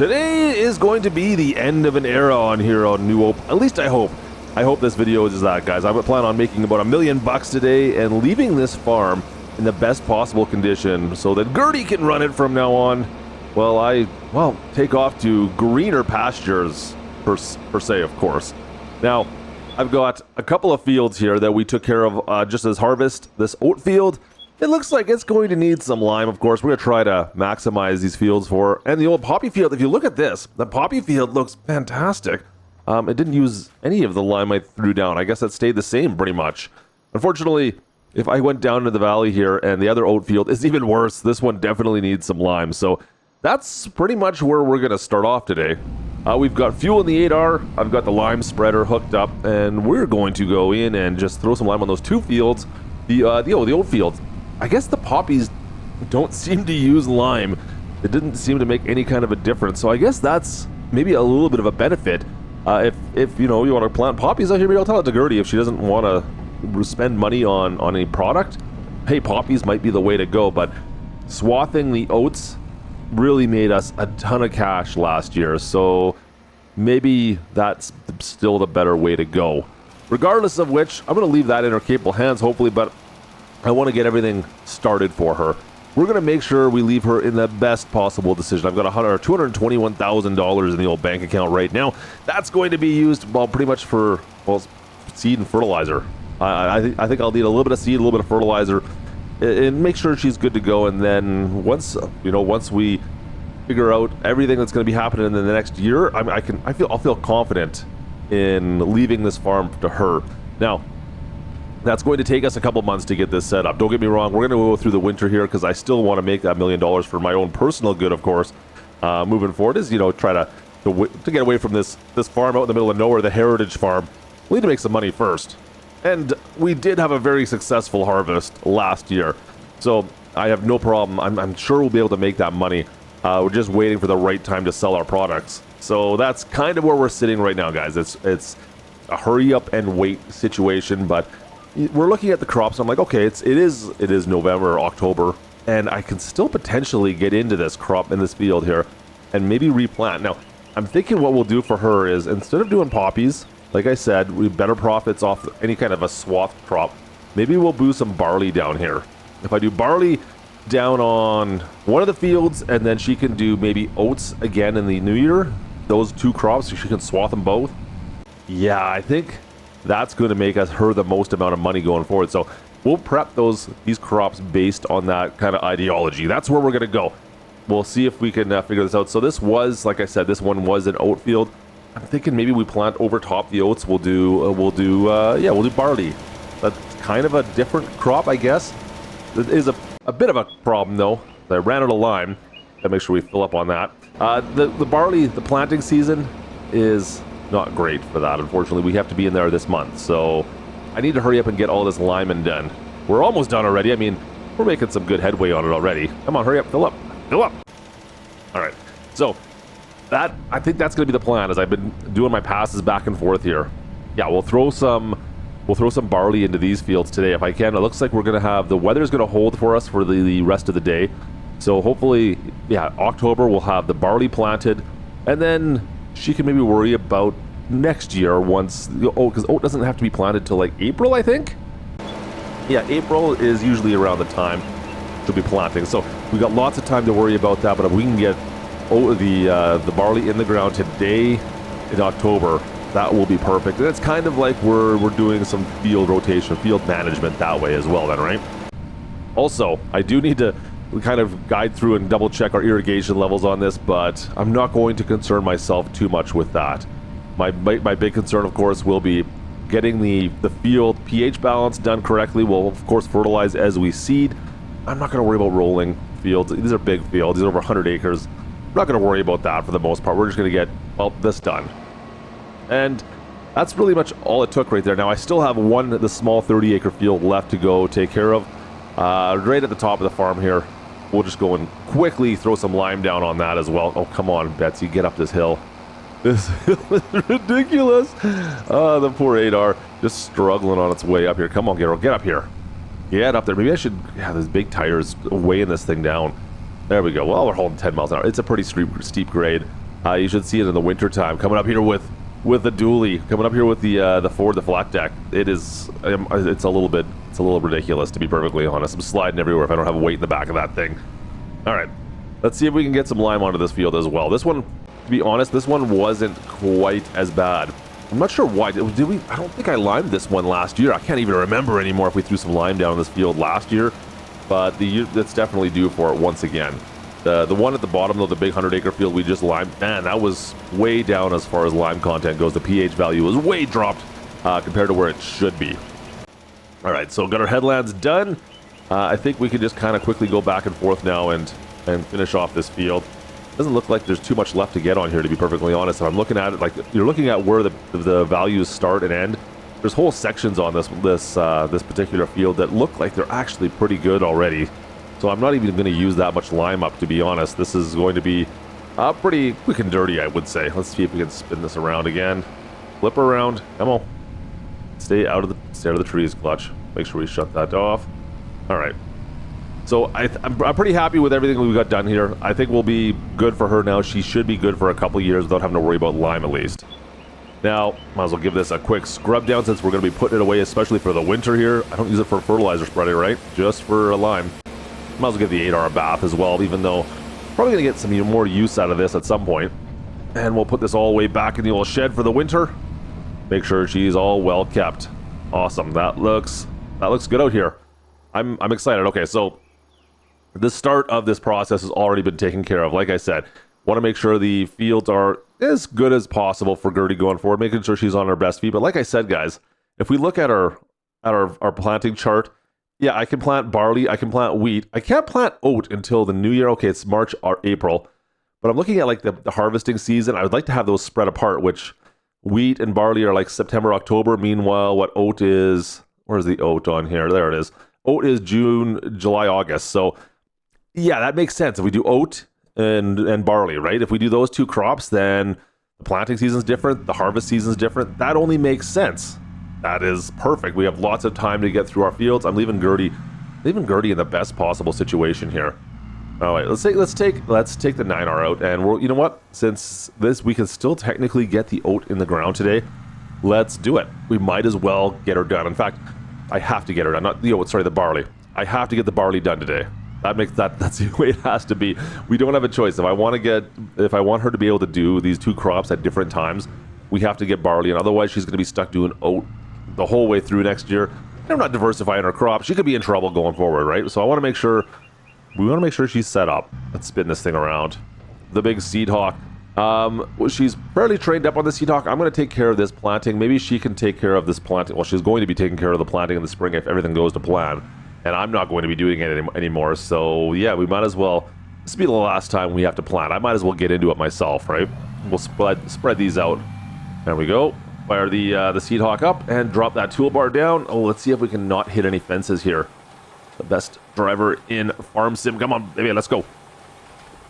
Today is going to be the end of an era on here on New Hope. At least I hope. I hope this video is that, guys. I plan on making about $1 million today and leaving this farm in the best possible condition so that Gertie can run it from now on. Well, I take off to greener pastures per se, of course. Now, I've got a couple of fields here that we took care of just as harvest. This oat field, it looks like it's going to need some lime, of course. We're going to try to maximize these fields for. And the old poppy field, if you look at this, the poppy field looks fantastic. It didn't use any of the lime I threw down. I guess that stayed the same pretty much. Unfortunately, if I went down to the valley here and the other oat field is even worse, this one definitely needs some lime. So that's pretty much where we're going to start off today. We've got fuel in the 8R. I've got the lime spreader hooked up, and we're going to go in and just throw some lime on those two fields. The oat fields. I guess the poppies don't seem to use lime. It didn't seem to make any kind of a difference. So I guess that's maybe a little bit of a benefit. If you want to plant poppies out here, maybe I'll tell it to Gertie if she doesn't want to spend money on any product. Hey, poppies might be the way to go, but swathing the oats really made us a ton of cash last year. So maybe that's still the better way to go. Regardless of which, I'm going to leave that in her capable hands, hopefully, but I want to get everything started for her. We're going to make sure we leave her in the best possible decision. I've got $221,000 in the old bank account right now. That's going to be used, pretty much for, seed and fertilizer. I think I'll need a little bit of seed, a little bit of fertilizer, and make sure she's good to go. And then once we figure out everything that's going to be happening in the next year, I'll feel confident in leaving this farm to her. Now, that's going to take us a couple months to get this set up. Don't get me wrong, we're going to go through the winter here because I still want to make that $1 million for my own personal good, of course. Moving forward is, try to get away from this farm out in the middle of nowhere, the heritage farm. We need to make some money first. And we did have a very successful harvest last year. So I have no problem. I'm sure we'll be able to make that money. We're just waiting for the right time to sell our products. So that's kind of where we're sitting right now, guys. It's a hurry up and wait situation, but we're looking at the crops. I'm like, okay, it is November or October, and I can still potentially get into this crop in this field here and maybe replant. Now, I'm thinking what we'll do for her is, instead of doing poppies, like I said, we better profits off any kind of a swath crop. Maybe we'll do some barley down here. If I do barley down on one of the fields, and then she can do maybe oats again in the new year, those two crops, so she can swath them both. Yeah, I think that's going to make her the most amount of money going forward. So we'll prep these crops based on that kind of ideology. That's where we're going to go. We'll see if we can figure this out. So this was, like I said, this one was an oat field. I'm thinking maybe we plant over top the oats. We'll do barley. That's kind of a different crop, I guess. It is a bit of a problem though. I ran out of lime. Gotta make sure we fill up on that. The barley, the planting season is not great for that. Unfortunately, we have to be in there this month, so I need to hurry up and get all this lime done. We're almost done already. I mean, we're making some good headway on it already. Come on, hurry up, fill up. All right, so I think that's going to be the plan, as I've been doing my passes back and forth here. Yeah, we'll throw some barley into these fields today if I can. It looks like we're going to have the weather's going to hold for us for the rest of the day. So hopefully, yeah, October we'll have the barley planted, and then she can maybe worry about next year once, because oat doesn't have to be planted till like April, I think. Yeah, April is usually around the time she'll be planting. So we got lots of time to worry about that. But if we can get the barley in the ground today in October, that will be perfect. And it's kind of like we're doing some field rotation, field management that way as well then, right? Also, I do need to kind of guide through and double check our irrigation levels on this, but I'm not going to concern myself too much with that. My big concern, of course, will be getting the field pH balance done correctly. We'll, of course, fertilize as we seed. I'm not going to worry about rolling fields. These are big fields. These are over 100 acres. I'm not going to worry about that for the most part. We're just going to get, this done. And that's really much all it took right there. Now, I still have the small 30-acre field left to go take care of. Right at the top of the farm here. We'll just go and quickly throw some lime down on that as well. Oh, come on, Betsy, get up this hill. This hill is ridiculous. The poor 8R just struggling on its way up here. Come on, Garo, get up here. Get up there. Maybe I should have those big tires weighing this thing down. There we go. Well, we're holding 10 miles an hour. It's a pretty steep grade. You should see it in the winter time. Coming up here with the dually, coming up here with the Ford, the flat deck. It's a little ridiculous, to be perfectly honest. I'm sliding everywhere if I don't have weight in the back of that thing. All right, let's see if we can get some lime onto this field as well. This one, to be honest, this one wasn't quite as bad. I'm not sure why. Did we? I don't think I limed this one last year. I can't even remember anymore if we threw some lime down in this field last year. But that's definitely due for it once again. The one at the bottom, though, the big 100-acre field we just limed, man, that was way down as far as lime content goes. The pH value was way dropped compared to where it should be. All right, so got our headlands done. I think we can just kind of quickly go back and forth now and finish off this field. Doesn't look like there's too much left to get on here, to be perfectly honest. If I'm looking at it, like you're looking at where the values start and end. There's whole sections on this particular field that look like they're actually pretty good already. So I'm not even going to use that much lime up, to be honest. This is going to be pretty quick and dirty, I would say. Let's see if we can spin this around again. Flip around. Come on. Stay out of the trees, Klutch. Make sure we shut that off. All right. So I'm pretty happy with everything we got done here. I think we'll be good for her now. She should be good for a couple years without having to worry about lime at least. Now, might as well give this a quick scrub down since we're going to be putting it away, especially for the winter here. I don't use it for fertilizer spreading, right? Just for a lime. Might as well give the 8R a bath as well, even though I'm probably going to get some more use out of this at some point. And we'll put this all the way back in the old shed for the winter. Make sure she's all well kept. Awesome. That looks good out here. I'm excited. Okay, so the start of this process has already been taken care of. Like I said, want to make sure the fields are as good as possible for Gertie going forward, making sure she's on her best feet. But like I said, guys, if we look at our planting chart, yeah, I can plant barley, I can plant wheat. I can't plant oat until the new year. Okay, it's March or April. But I'm looking at like the harvesting season. I would like to have those spread apart, which wheat and barley are like September, October. Meanwhile, what oat is, where's the oat on here? There it is. Oat is June, July, August. So yeah, that makes sense. If we do oat and barley, right? If we do those two crops, then the planting season's different, the harvest season's different. That only makes sense. That is perfect. We have lots of time to get through our fields. I'm leaving Gertie in the best possible situation here. All right, let's take the 9R out, and we'll, you know what? Since we can still technically get the oat in the ground today, let's do it. We might as well get her done. In fact, I have to get her done. Not the oat, sorry, the barley. I have to get the barley done today. That's the way it has to be. We don't have a choice. If I want her to be able to do these two crops at different times, we have to get barley, and otherwise she's going to be stuck doing oat the whole way through next year. And I'm not diversifying her crop. She could be in trouble going forward, right? So we want to make sure she's set up. Let's spin this thing around. The big seed hawk. She's fairly trained up on the seed hawk. I'm going to take care of this planting. Maybe she can take care of this planting. Well, she's going to be taking care of the planting in the spring if everything goes to plan. And I'm not going to be doing it anymore. So yeah, we might as well. This will be the last time we have to plant. I might as well get into it myself, right? We'll spread these out. There we go. Fire the seed hawk up and drop that toolbar down. Oh, let's see if we can not hit any fences here. The best driver in Farm Sim. Come on, baby, let's go.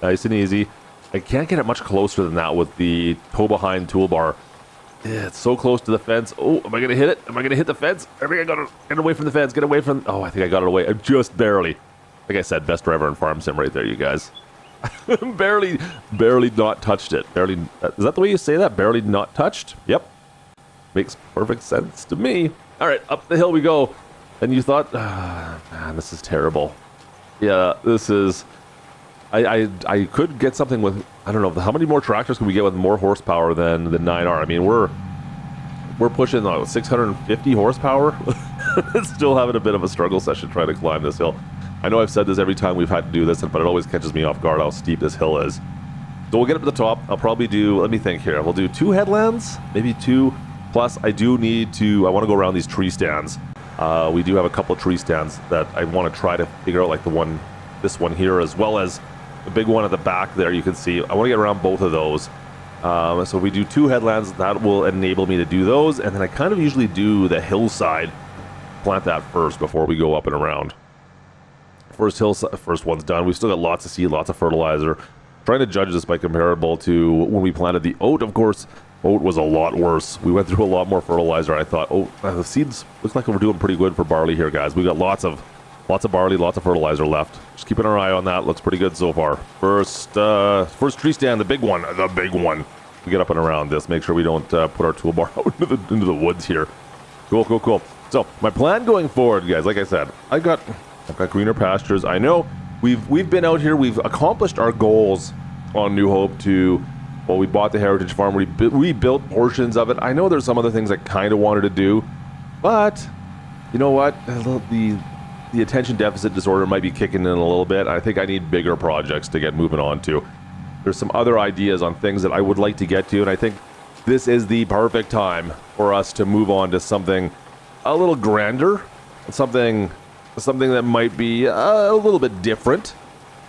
Nice and easy. I can't get it much closer than that with the tow behind toolbar. Yeah, it's so close to the fence. Oh, am I going to hit it? Am I going to hit the fence? I think I got to get away from the fence. Get away from... Oh, I think I got it away. Just barely. Like I said, best driver in Farm Sim right there, you guys. barely not touched it. Barely. Is that the way you say that? Barely not touched? Yep. Makes perfect sense to me. All right, up the hill we go. And you thought, man, this is terrible. Yeah, this is... I could get something with, I don't know, how many more tractors can we get with more horsepower than the 9R? I mean, we're pushing 650 horsepower. Still having a bit of a struggle session trying to climb this hill. I know I've said this every time we've had to do this, but it always catches me off guard how steep this hill is. So we'll get up to the top. I'll probably do, let me think here. We'll do 2 headlands, maybe 2. Plus, I want to go around these tree stands. We do have a couple of tree stands that I want to try to figure out, like this one here, as well as the big one at the back there. You can see I want to get around both of those. So we do 2 headlands. That will enable me to do those, and then I kind of usually do the hillside, plant that first before we go up and around. First one's done. We've still got lots of seed, lots of fertilizer. Trying to judge this by comparable to when we planted the oat. Of course, oat was a lot worse. We went through a lot more fertilizer. I thought, oh, the seeds looks like we're doing pretty good for barley here, guys. We got lots of Lots of barley, lots of fertilizer left. Just keeping our eye on that. Looks pretty good so far. First tree stand, the big one. We get up and around this. Make sure we don't put our toolbar out into the woods here. Cool. So my plan going forward, guys, like I said, I've got greener pastures. I know we've been out here. We've accomplished our goals on New Hope we bought the heritage farm. We rebuilt portions of it. I know there's some other things I kind of wanted to do, but you know what? The attention deficit disorder might be kicking in a little bit. I think I need bigger projects to get moving on to. There's some other ideas on things that I would like to get to, and I think this is the perfect time for us to move on to something a little grander, something that might be a little bit different.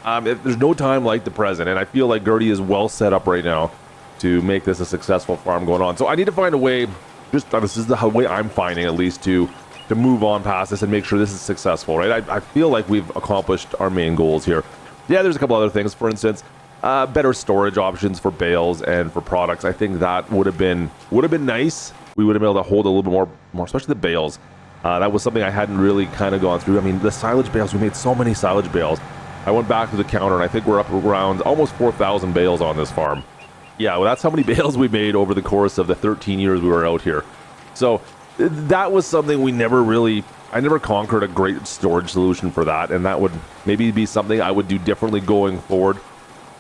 There's no time like the present, and I feel like Gertie is well set up right now to make this a successful farm going on. So I need to find a way, this is the way I'm finding at least, to move on past this and make sure this is successful, right? I feel like we've accomplished our main goals here. Yeah, there's a couple other things. For instance, better storage options for bales and for products. I think that would have been nice. We would have been able to hold a little bit more, especially the bales. That was something I hadn't really kind of gone through. I mean, the silage bales, we made so many silage bales. I went back to the counter, and I think we're up around almost 4,000 bales on this farm. Yeah, well, that's how many bales we made over the course of the 13 years we were out here. So that was something I never conquered a great storage solution for that, and that would maybe be something I would do differently going forward.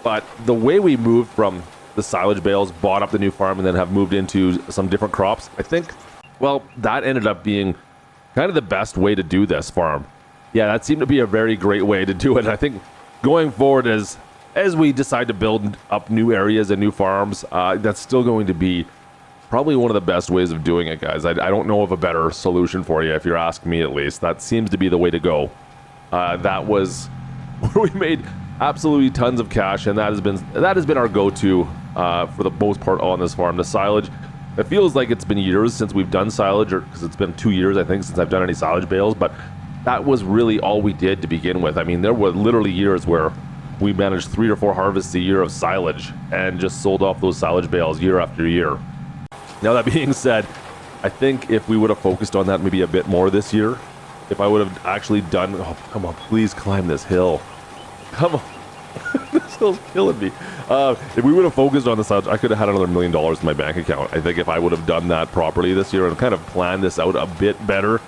But the way we moved from the silage bales, bought up the new farm, and then have moved into some different crops, I think, well, that ended up being kind of the best way to do this farm. Yeah, that seemed to be a very great way to do it. I think going forward, as we decide to build up new areas and new farms, that's still going to be probably one of the best ways of doing it, guys. I don't know of a better solution for you, if you're asking me at least. That seems to be the way to go. That was where we made absolutely tons of cash, and that has been our go-to for the most part on this farm. The silage, it feels like it's been years since we've done silage, because it's been 2 years, I think, since I've done any silage bales, but that was really all we did to begin with. I mean, there were literally years where we managed 3 or 4 harvests a year of silage and just sold off those silage bales year after year. Now, that being said, I think if we would have focused on that maybe a bit more this year, if I would have actually done, oh, come on, please climb this hill. Come on. This hill's killing me. If we would have focused on the silage, I could have had another $1 million in my bank account. I think if I would have done that properly this year and kind of planned this out a bit better,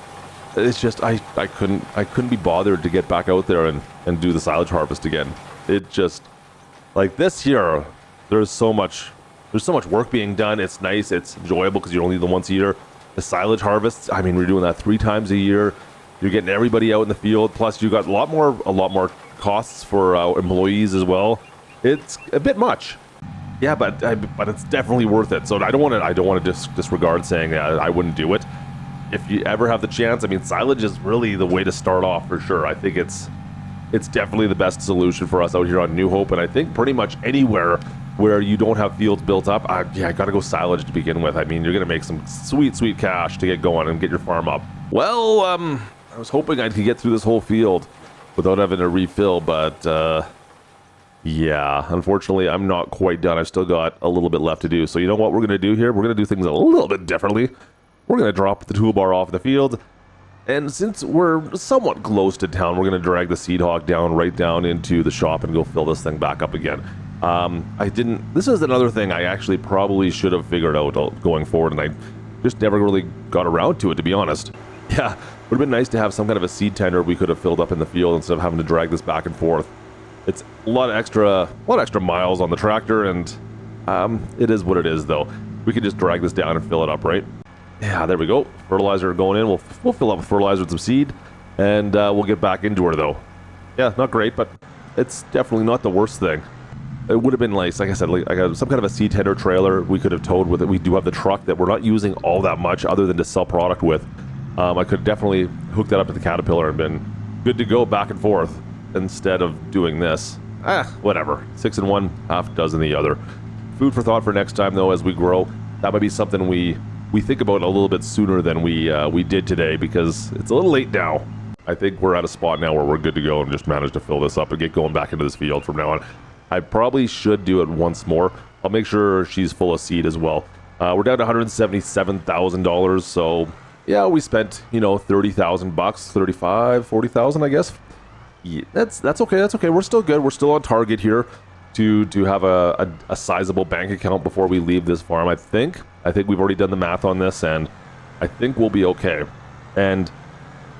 it's just I couldn't be bothered to get back out there and do the silage harvest again. It just, like this year, there's so much work being done. It's nice, it's enjoyable because you're only the once a year. The silage harvests, I mean, we're doing that 3 times a year. You're getting everybody out in the field. Plus, you got a lot more costs for employees as well. It's a bit much. Yeah, but it's definitely worth it. So I don't want to disregard saying I wouldn't do it. If you ever have the chance, I mean, silage is really the way to start off for sure. I think it's definitely the best solution for us out here on New Hope, and I think pretty much anywhere where you don't have fields built up, I got to go silage to begin with. I mean, you're going to make some sweet cash to get going and get your farm up. Well, I was hoping I could get through this whole field without having to refill, but yeah, unfortunately, I'm not quite done. I've still got a little bit left to do. So you know what we're going to do here? We're going to do things a little bit differently. We're going to drop the toolbar off the field, and since we're somewhat close to town, we're going to drag the seed hog right down into the shop and go fill this thing back up again. This is another thing I actually probably should have figured out going forward, and I just never really got around to it, to be honest. Yeah, would have been nice to have some kind of a seed tender we could have filled up in the field instead of having to drag this back and forth. It's a lot extra miles on the tractor, and it is what it is, though. We could just drag this down and fill it up, right? Yeah, there we go. Fertilizer going in. We'll fill up with fertilizer with some seed, and we'll get back into her, though. Yeah, not great, but it's definitely not the worst thing. It would have been nice, like I said, like I got some kind of a seed tender trailer we could have towed with it. We do have the truck that we're not using all that much other than to sell product with. I could definitely hook that up to the Caterpillar and been good to go back and forth instead of doing this. Whatever. 6 in one, half dozen the other. Food for thought for next time, though, as we grow. That might be something we think about a little bit sooner than we did today, because it's a little late now. I think we're at a spot now where we're good to go and just manage to fill this up and get going back into this field from now on. I probably should do it once more. I'll make sure she's full of seed as well. We're down to $177,000, so Yeah, we spent, you know, 30,000 bucks, 35, 40,000, I guess. Yeah, that's okay. That's okay. We're still good. We're still on target here to have a sizable bank account before we leave this farm. I think we've already done the math on this, and I think we'll be okay. And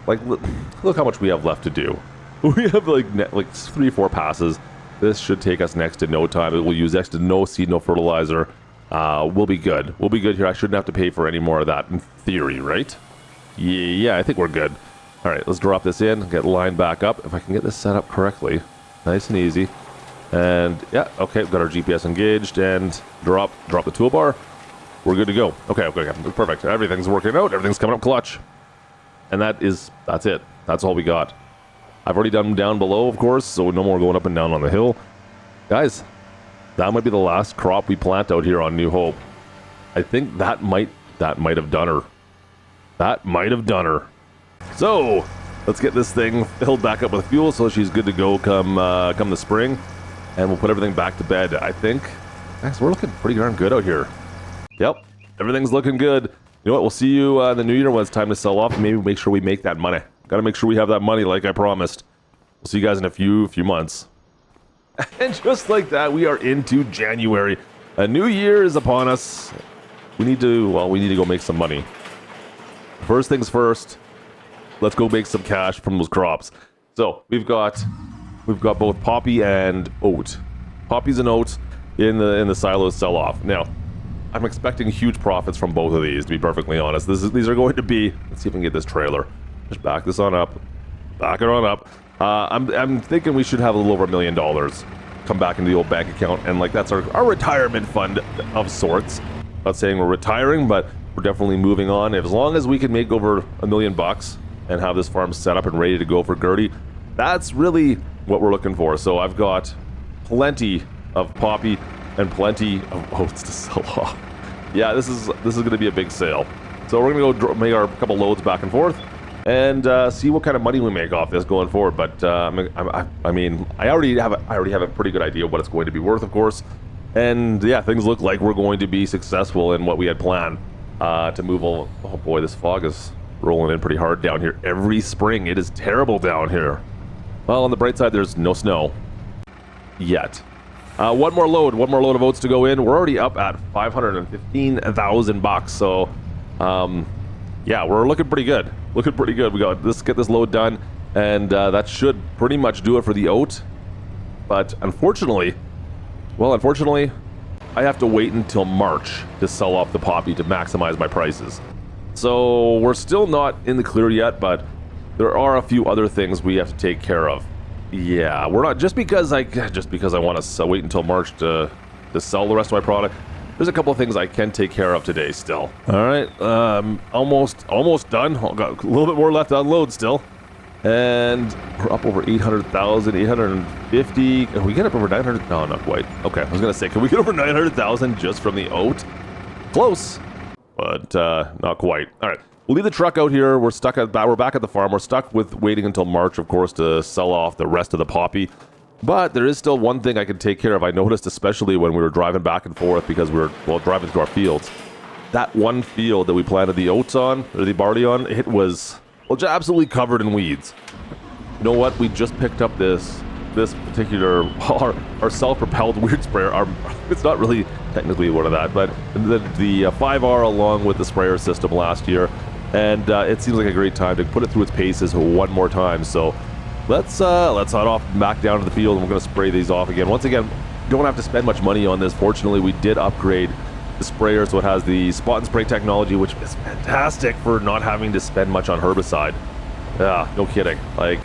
like, look how much we have left to do. We have like 3-4 passes. This should take us next to no time. We'll use next to no seed, no fertilizer. We'll be good. We'll be good here. I shouldn't have to pay for any more of that in theory, right? Yeah, I think we're good. All right, let's drop this in, get lined back up. If I can get this set up correctly, nice and easy. And yeah, okay, we've got our GPS engaged and drop the toolbar. We're good to go. Okay, perfect. Everything's working out. Everything's coming up clutch. And that's it. That's all we got. I've already done down below, of course, so no more going up and down on the hill. Guys, that might be the last crop we plant out here on New Hope. I think that might have done her. That might have done her. So, let's get this thing filled back up with fuel so she's good to go come the spring. And we'll put everything back to bed, I think. Guys, we're looking pretty darn good out here. Yep, everything's looking good. You know what, we'll see you in the new year when it's time to sell off. Maybe make sure we make that money. Gotta make sure we have that money like I promised. We'll see you guys in a few months. And just like that, we are into January. A new year is upon us. We need to go make some money. First things first, let's go make some cash from those crops. So we've got both poppy and oat. Poppies and oats in the silos sell off. Now, I'm expecting huge profits from both of these, to be perfectly honest. These are going to be, let's see if we can get this trailer. Just back this on up. Back it on up. I'm thinking we should have a little over $1 million come back into the old bank account, and like that's our retirement fund of sorts. Not saying we're retiring, but we're definitely moving on. As long as we can make over $1 million and have this farm set up and ready to go for Gertie, that's really what we're looking for. So I've got plenty of poppy and plenty of oats to sell off. Yeah, this is going to be a big sale. So we're going to go make our couple loads back and forth and see what kind of money we make off this going forward. But I mean, I already have a pretty good idea of what it's going to be worth, of course. And yeah, things look like we're going to be successful in what we had planned to move. Oh boy, this fog is rolling in pretty hard down here. Every spring, it is terrible down here. Well, on the bright side, there's no snow yet. One more load of oats to go in. We're already up at 515,000 bucks. So, yeah, we're looking pretty good. We got get this load done, and that should pretty much do it for the oat. But unfortunately, I have to wait until March to sell off the poppy to maximize my prices. So we're still not in the clear yet, but there are a few other things we have to take care of. Yeah, we're not just because I want to wait until March to sell the rest of my product. There's a couple of things I can take care of today still. All right, almost done. I've got a little bit more left to unload still. And we're up over 800,000, 850. Can we get up over 900? No, not quite. Okay, I was gonna say, can we get over 900,000 just from the oat? Close, but not quite. All right, we'll leave the truck out here. We're back at the farm. We're stuck with waiting until March, of course, to sell off the rest of the poppy. But there is still one thing I can take care of. I noticed, especially when we were driving back and forth because we were driving through our fields. That one field that we planted the oats on, or the barley on, it was just absolutely covered in weeds. You know what? We just picked up this particular our self-propelled weed sprayer. It's not really technically one of that, but the 5R along with the sprayer system last year, and it seems like a great time to put it through its paces one more time. So let's head off back down to the field, and we're going to spray these off again. Once again, don't have to spend much money on this. Fortunately, we did upgrade the sprayer, so it has the spot and spray technology, which is fantastic for not having to spend much on herbicide. Yeah, no kidding. Like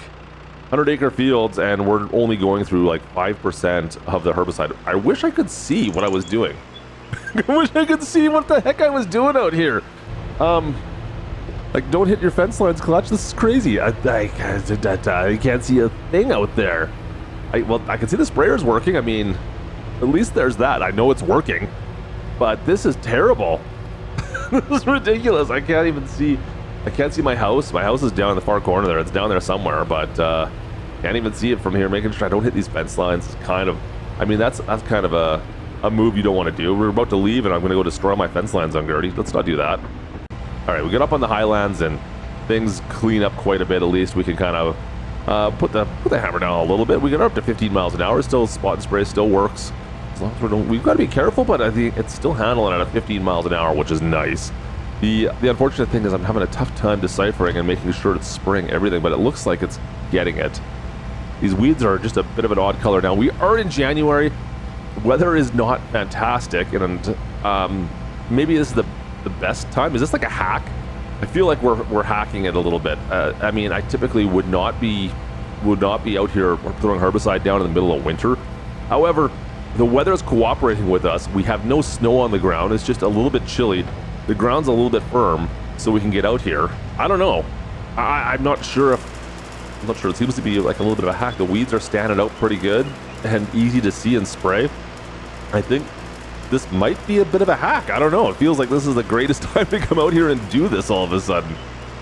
100-acre fields, and we're only going through like 5% of the herbicide. I wish I could see what I was doing. I wish I could see what the heck I was doing out here. Like, don't hit your fence lines, Klutch. This is crazy. I can't see a thing out there. I can see the sprayer's working. I mean, at least there's that. I know it's working. But this is terrible. This is ridiculous. I can't even see. I can't see my house. My house is down in the far corner there. It's down there somewhere, but can't even see it from here. Making sure I don't hit these fence lines is kind of. I mean, that's kind of a move you don't want to do. We're about to leave, and I'm going to go destroy my fence lines on Gertie. Let's not do that. All right, we get up on the highlands and things clean up quite a bit. At least we can kind of put the hammer down a little bit. We get up to 15 miles an hour. Still spot and spray still works. As long as we've got to be careful, but I think it's still handling at 15 miles an hour, which is nice. The unfortunate thing is I'm having a tough time deciphering and making sure it's spraying everything, but it looks like it's getting it. These weeds are just a bit of an odd color now. We are in January. The weather is not fantastic, and maybe this is the best time. Is this like a hack? I feel like we're hacking it a little bit. I mean, I typically would not be out here throwing herbicide down in the middle of winter. However, the weather is cooperating with us. We have no snow on the ground. It's just a little bit chilly. The ground's a little bit firm, so we can get out here. I don't know. I'm not sure. It seems to be like a little bit of a hack. The weeds are standing out pretty good and easy to see and spray. I think this might be a bit of a hack. I don't know. It feels like this is the greatest time to come out here and do this all of a sudden.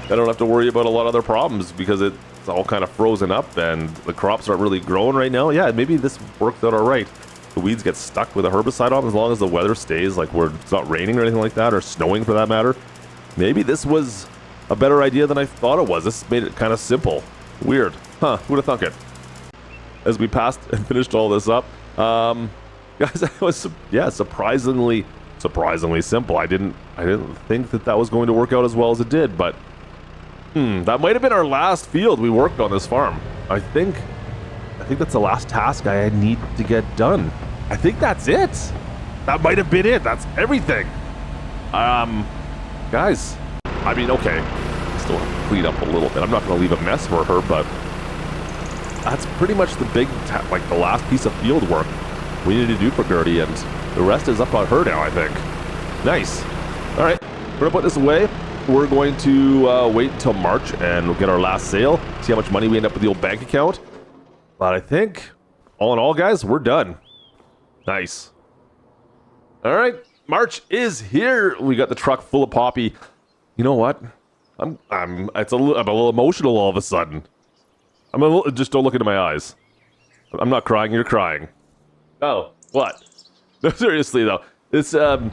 I don't have to worry about a lot of other problems because it's all kind of frozen up and the crops aren't really growing right now. Yeah, maybe this worked out all right. The weeds get stuck with a herbicide on as long as the weather stays, like where it's not raining or anything like that, or snowing for that matter. Maybe this was a better idea than I thought it was. This made it kind of simple. Weird. Huh, who'd have thunk it? As we passed and finished all this up, guys, it was, yeah, surprisingly simple. I didn't think that was going to work out as well as it did, but that might have been our last field we worked on this farm. I think that's the last task I need to get done. I think that's it. That might have been it. That's everything. Guys, I mean, okay, still have to clean up a little bit. I'm not going to leave a mess for her, but that's pretty much the the last piece of field work we need to do for Gertie, and the rest is up on her now, I think. Nice. All right, we're gonna put this away. We're going to wait until March and we'll get our last sale, see how much money we end up with the old bank account. But I think, all in all, guys, we're done. Nice. All right, March is here. We got the truck full of poppy. You know what? I'm a little emotional all of a sudden. Just don't look into my eyes. I'm not crying. You're crying. Oh, what? No, seriously though, it's the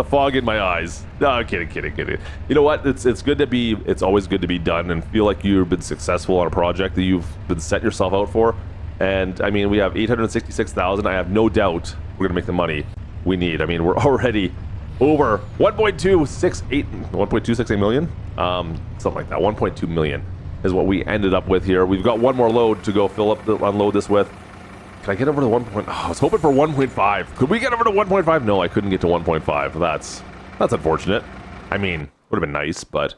fog in my eyes. No, kidding. You know what? It's always good to be done and feel like you've been successful on a project that you've been setting yourself out for. And I mean, we have 866,000. I have no doubt we're gonna make the money we need. I mean, we're already over 1.268 million, something like that. 1.2 million is what we ended up with here. We've got one more load to go unload this with. Can I get over to 1. Oh, I was hoping for 1.5. Could we get over to 1.5? No, I couldn't get to 1.5. That's unfortunate. I mean, would have been nice, but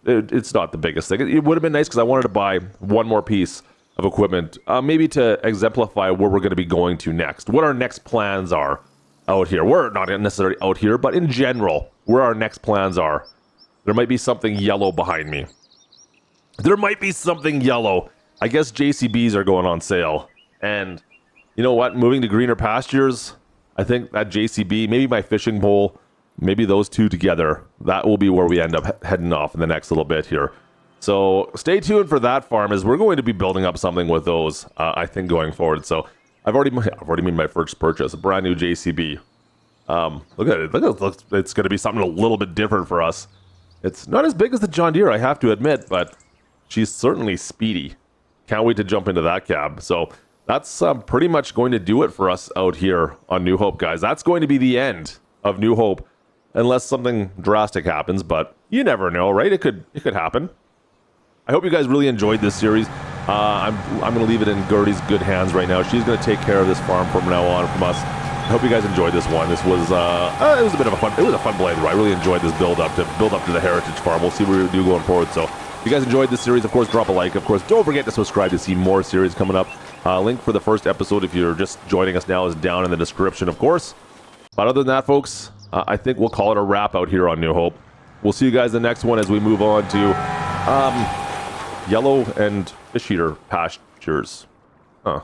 it's not the biggest thing. It would have been nice because I wanted to buy one more piece of equipment, maybe to exemplify where we're going to be going to next, what our next plans are out here. We're not necessarily out here, but in general, where our next plans are. There might be something yellow behind me. There might be something yellow. I guess JCBs are going on sale. And you know what? Moving to greener pastures, I think that JCB, maybe my fishing pole, maybe those two together, that will be where we end up heading off in the next little bit here. So stay tuned for that farm, as we're going to be building up something with those, I think, going forward. So I've already made my first purchase, a brand new JCB. Look at it. It's going to be something a little bit different for us. It's not as big as the John Deere, I have to admit, but she's certainly speedy. Can't wait to jump into that cab. So that's pretty much going to do it for us out here on New Hope, guys. That's going to be the end of New Hope, unless something drastic happens, but you never know, right? It could happen. I hope you guys really enjoyed this series. I'm going to leave it in Gertie's good hands right now. She's going to take care of this farm from now on from us. I hope you guys enjoyed this one. This was it was a bit of a fun. It was a fun blade. I really enjoyed this build up to the heritage farm. We'll see what we do going forward. So if you guys enjoyed this series, of course, drop a like. Of course, don't forget to subscribe to see more series coming up. Link for the first episode, if you're just joining us now, is down in the description, of course. But other than that, folks, I think we'll call it a wrap out here on New Hope. We'll see you guys in the next one as we move on to yellow and fish eater pastures. Huh.